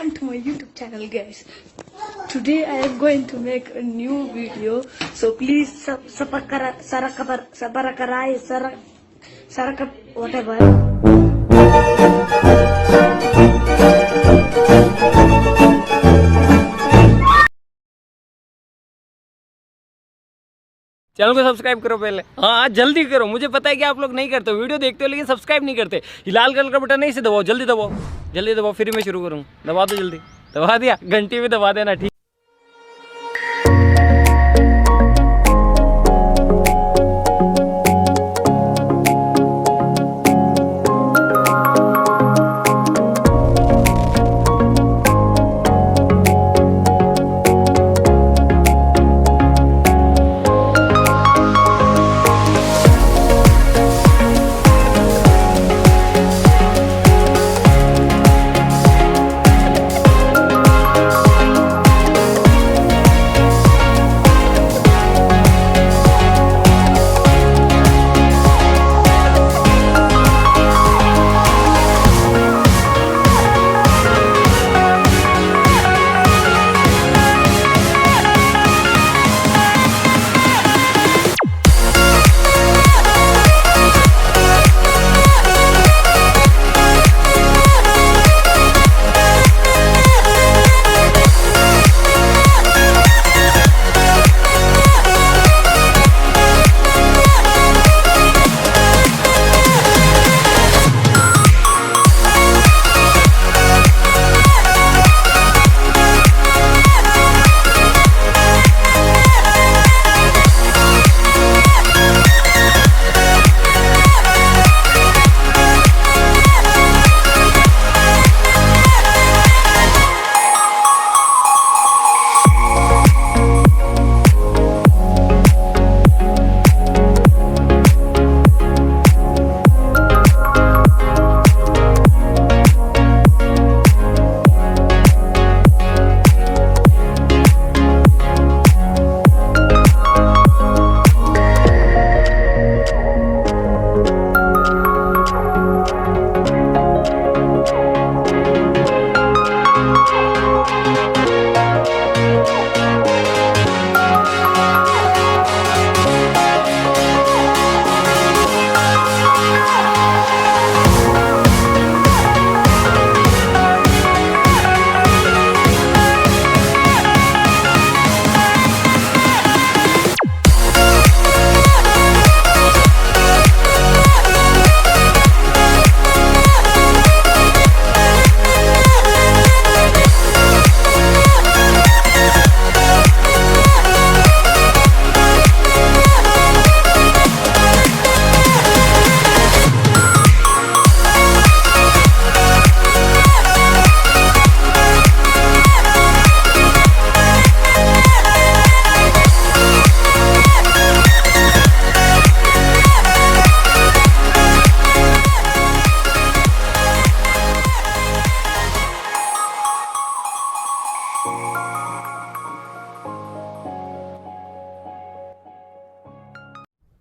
welcome to my YouTube channel, guys. Today I am going to make a new video, so please whatever. Channel को subscribe करो पहले। हाँ जल्दी करो, मुझे पता है कि आप लोग नहीं करते हो, वीडियो देखते हो लेकिन सब्सक्राइब नहीं करते। ये लाल कलर का बटन नहीं से दबाओ, जल्दी दबाओ, जल्दी दबाओ, फिर मैं शुरू करूँ। दबा दो जल्दी, दबा दिया, घंटी भी दबा देना, ठीक।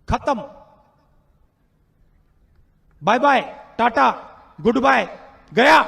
खत्म, bye bye, tata, good bye, गया।